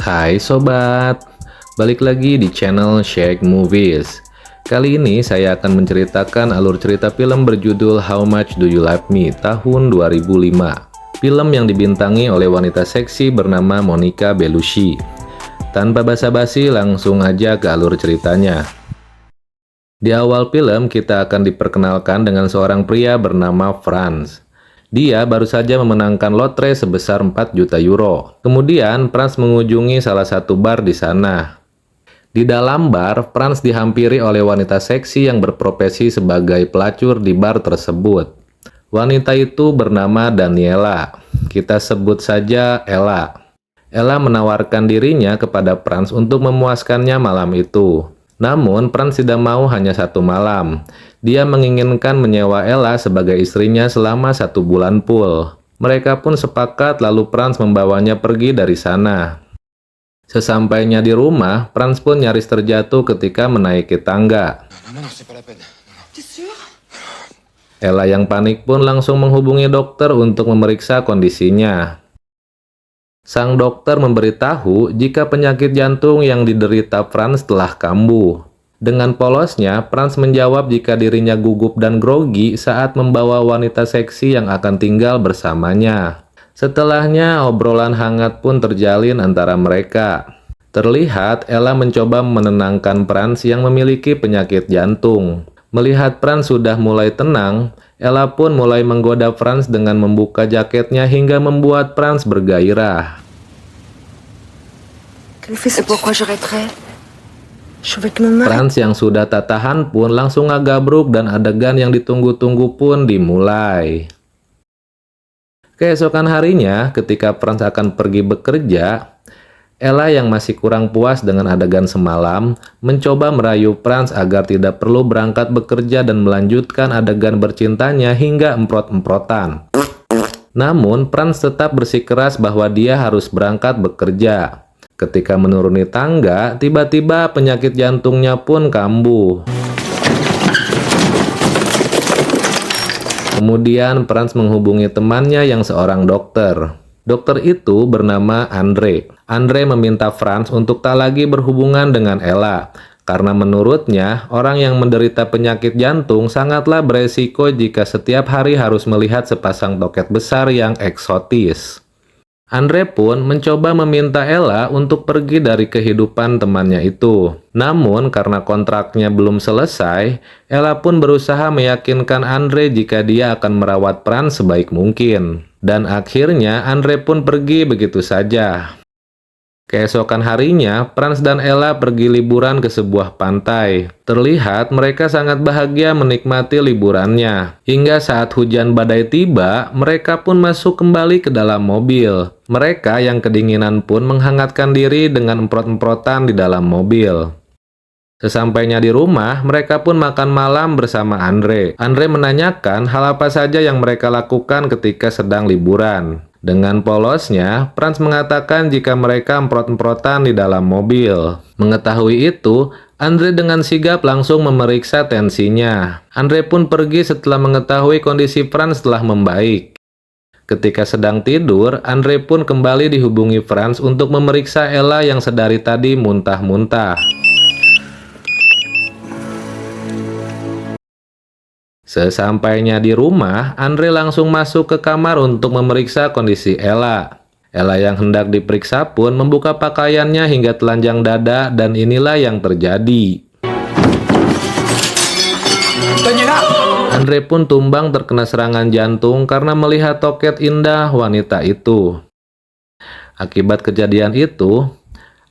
Hai sobat, balik lagi di channel Shake Movies. Kali ini saya akan menceritakan alur cerita film berjudul How Much Do You Love Me tahun 2005. Film yang dibintangi oleh wanita seksi bernama Monica Bellucci. Tanpa basa-basi langsung aja ke alur ceritanya. Di awal film kita akan diperkenalkan dengan seorang pria bernama Franz. Dia baru saja memenangkan lotre sebesar 4 juta euro. Kemudian, Franz mengunjungi salah satu bar di sana. Di dalam bar, Franz dihampiri oleh wanita seksi yang berprofesi sebagai pelacur di bar tersebut. Wanita itu bernama Daniela. Kita sebut saja Ella. Ella menawarkan dirinya kepada Franz untuk memuaskannya malam itu. Namun, Franz tidak mau hanya satu malam. Dia menginginkan menyewa Ella sebagai istrinya selama 1 bulan full. Mereka pun sepakat lalu Franz membawanya pergi dari sana. Sesampainya di rumah, Franz pun nyaris terjatuh ketika menaiki tangga. Ella yang panik pun langsung menghubungi dokter untuk memeriksa kondisinya. Sang dokter memberitahu jika penyakit jantung yang diderita Franz telah kambuh. Dengan polosnya, Franz menjawab jika dirinya gugup dan grogi saat membawa wanita seksi yang akan tinggal bersamanya. Setelahnya, obrolan hangat pun terjalin antara mereka. Terlihat Ella mencoba menenangkan Franz yang memiliki penyakit jantung. Melihat Franz sudah mulai tenang, Ella pun mulai menggoda Franz dengan membuka jaketnya hingga membuat Franz bergairah. Franz yang sudah tak tahan pun langsung ngagabruk dan adegan yang ditunggu-tunggu pun dimulai. Keesokan harinya, ketika Franz akan pergi bekerja, Ella yang masih kurang puas dengan adegan semalam, mencoba merayu Franz agar tidak perlu berangkat bekerja dan melanjutkan adegan bercintanya hingga emprot-emprotan. Namun, Franz tetap bersikeras bahwa dia harus berangkat bekerja. Ketika menuruni tangga, tiba-tiba penyakit jantungnya pun kambuh. Kemudian, Franz menghubungi temannya yang seorang dokter. Dokter itu bernama Andre. Andre meminta Franz untuk tak lagi berhubungan dengan Ella, karena menurutnya orang yang menderita penyakit jantung sangatlah beresiko jika setiap hari harus melihat sepasang toket besar yang eksotis. Andre pun mencoba meminta Ella untuk pergi dari kehidupan temannya itu. Namun karena kontraknya belum selesai, Ella pun berusaha meyakinkan Andre jika dia akan merawat Franz sebaik mungkin. Dan akhirnya Andre pun pergi begitu saja. Keesokan harinya, Franz dan Ella pergi liburan ke sebuah pantai. Terlihat mereka sangat bahagia menikmati liburannya. Hingga saat hujan badai tiba, mereka pun masuk kembali ke dalam mobil. Mereka yang kedinginan pun menghangatkan diri dengan emprot-emprotan di dalam mobil. Sesampainya di rumah, mereka pun makan malam bersama Andre. Andre menanyakan hal apa saja yang mereka lakukan ketika sedang liburan. Dengan polosnya, Franz mengatakan jika mereka emprot-emprotan di dalam mobil. Mengetahui itu, Andre dengan sigap langsung memeriksa tensinya. Andre pun pergi setelah mengetahui kondisi Franz telah membaik. Ketika sedang tidur, Andre pun kembali dihubungi Franz untuk memeriksa Ella yang sedari tadi muntah-muntah. Sesampainya di rumah, Andre langsung masuk ke kamar untuk memeriksa kondisi Ella. Ella yang hendak diperiksa pun membuka pakaiannya hingga telanjang dada dan inilah yang terjadi. Andre pun tumbang terkena serangan jantung karena melihat toket indah wanita itu. Akibat kejadian itu,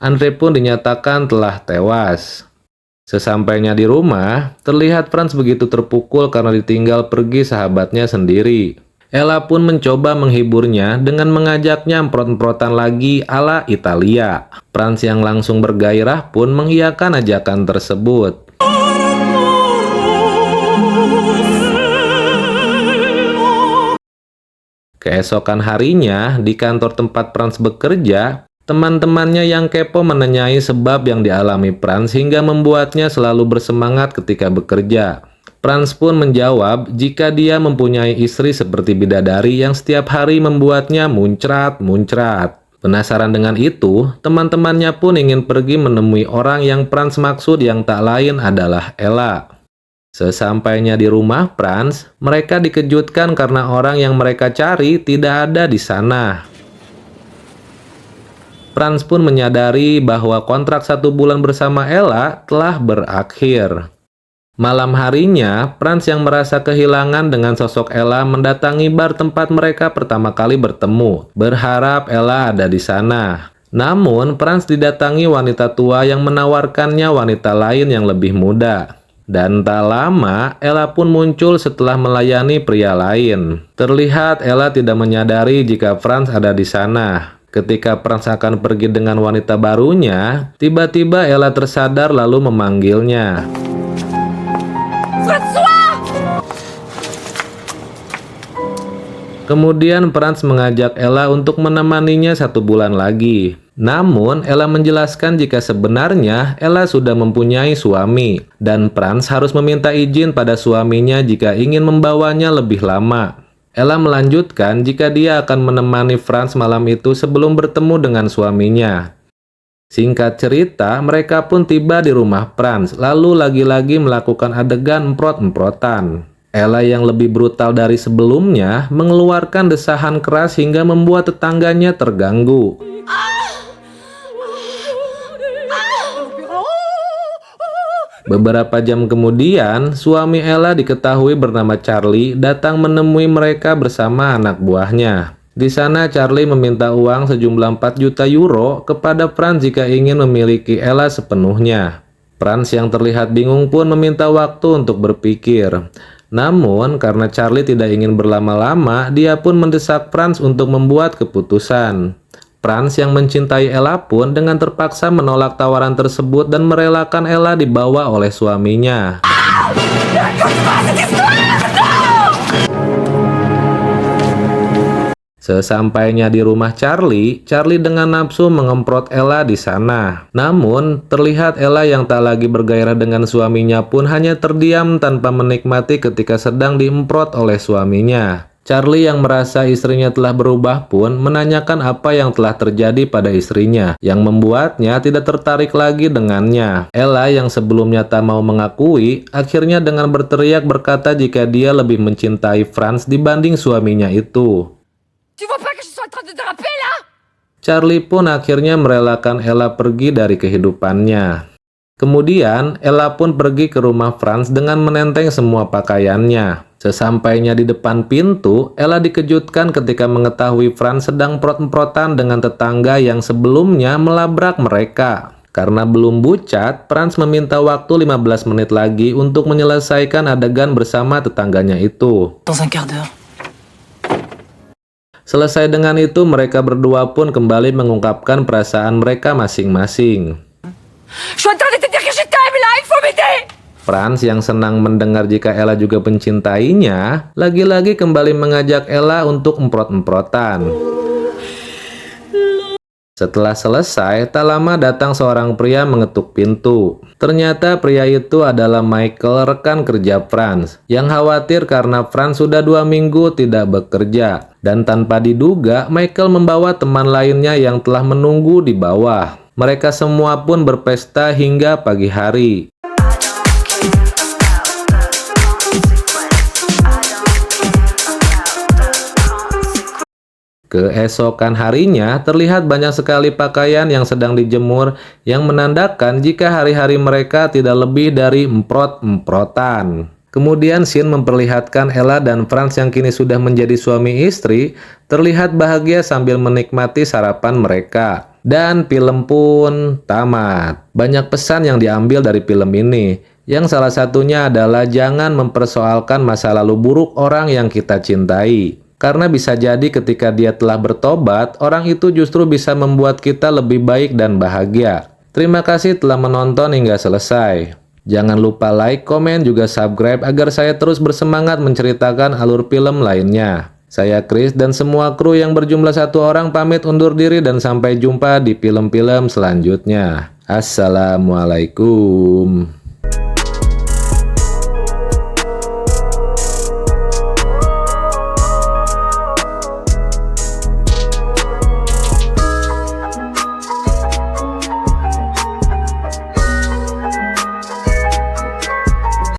Andre pun dinyatakan telah tewas. Sesampainya di rumah, terlihat Franz begitu terpukul karena ditinggal pergi sahabatnya sendiri. Ella pun mencoba menghiburnya dengan mengajaknya emprot-emprotan lagi ala Italia. Franz yang langsung bergairah pun mengiyakan ajakan tersebut. Keesokan harinya, di kantor tempat Franz bekerja, teman-temannya yang kepo menanyai sebab yang dialami Franz hingga membuatnya selalu bersemangat ketika bekerja. Franz pun menjawab jika dia mempunyai istri seperti bidadari yang setiap hari membuatnya muncrat-muncrat. Penasaran dengan itu, teman-temannya pun ingin pergi menemui orang yang Franz maksud yang tak lain adalah Ella. Sesampainya di rumah Franz, mereka dikejutkan karena orang yang mereka cari tidak ada di sana. Franz pun menyadari bahwa kontrak 1 bulan bersama Ella telah berakhir. Malam harinya, Franz yang merasa kehilangan dengan sosok Ella mendatangi bar tempat mereka pertama kali bertemu, berharap Ella ada di sana. Namun, Franz didatangi wanita tua yang menawarkannya wanita lain yang lebih muda. Dan tak lama, Ella pun muncul setelah melayani pria lain. Terlihat Ella tidak menyadari jika Franz ada di sana. Ketika Franz akan pergi dengan wanita barunya, tiba-tiba Ella tersadar lalu memanggilnya. Kemudian Franz mengajak Ella untuk menemaninya 1 bulan lagi. Namun, Ella menjelaskan jika sebenarnya Ella sudah mempunyai suami, dan Franz harus meminta izin pada suaminya jika ingin membawanya lebih lama. Ella melanjutkan jika dia akan menemani Franz malam itu sebelum bertemu dengan suaminya. Singkat cerita, mereka pun tiba di rumah Franz, lalu lagi-lagi melakukan adegan emprot-emprotan. Ella yang lebih brutal dari sebelumnya mengeluarkan desahan keras hingga membuat tetangganya terganggu. Beberapa jam kemudian, suami Ella diketahui bernama Charlie datang menemui mereka bersama anak buahnya. Di sana Charlie meminta uang sejumlah 4 juta euro kepada Franz jika ingin memiliki Ella sepenuhnya. Franz yang terlihat bingung pun meminta waktu untuk berpikir. Namun karena Charlie tidak ingin berlama-lama, dia pun mendesak Franz untuk membuat keputusan. Franz yang mencintai Ella pun dengan terpaksa menolak tawaran tersebut dan merelakan Ella dibawa oleh suaminya. Sesampainya di rumah Charlie, Charlie dengan nafsu mengemprot Ella di sana. Namun, terlihat Ella yang tak lagi bergairah dengan suaminya pun hanya terdiam tanpa menikmati ketika sedang diemprot oleh suaminya. Charlie yang merasa istrinya telah berubah pun menanyakan apa yang telah terjadi pada istrinya, yang membuatnya tidak tertarik lagi dengannya. Ella yang sebelumnya tak mau mengakui, akhirnya dengan berteriak berkata jika dia lebih mencintai Franz dibanding suaminya itu. Charlie pun akhirnya merelakan Ella pergi dari kehidupannya. Kemudian, Ella pun pergi ke rumah Franz dengan menenteng semua pakaiannya. Sesampainya di depan pintu, Ella dikejutkan ketika mengetahui Franz sedang prot-protan dengan tetangga yang sebelumnya melabrak mereka. Karena belum bucat, Franz meminta waktu 15 menit lagi untuk menyelesaikan adegan bersama tetangganya itu. Selesai dengan itu, mereka berdua pun kembali mengungkapkan perasaan mereka masing-masing. Franz yang senang mendengar jika Ella juga mencintainya, lagi-lagi kembali mengajak Ella untuk emprot-emprotan. Setelah selesai, tak lama datang seorang pria mengetuk pintu. Ternyata pria itu adalah Michael, rekan kerja Franz, yang khawatir karena Franz sudah 2 minggu tidak bekerja. Dan tanpa diduga, Michael membawa teman lainnya yang telah menunggu di bawah. Mereka semua pun berpesta hingga pagi hari. Keesokan harinya, terlihat banyak sekali pakaian yang sedang dijemur yang menandakan jika hari-hari mereka tidak lebih dari emprot-emprotan. Kemudian scene memperlihatkan Ella dan Franz yang kini sudah menjadi suami istri, terlihat bahagia sambil menikmati sarapan mereka. Dan film pun tamat. Banyak pesan yang diambil dari film ini, yang salah satunya adalah jangan mempersoalkan masa lalu buruk orang yang kita cintai. Karena bisa jadi ketika dia telah bertobat, orang itu justru bisa membuat kita lebih baik dan bahagia. Terima kasih telah menonton hingga selesai. Jangan lupa like, komen, juga subscribe agar saya terus bersemangat menceritakan alur film lainnya. Saya Chris dan semua kru yang berjumlah 1 orang pamit undur diri dan sampai jumpa di film-film selanjutnya. Assalamualaikum.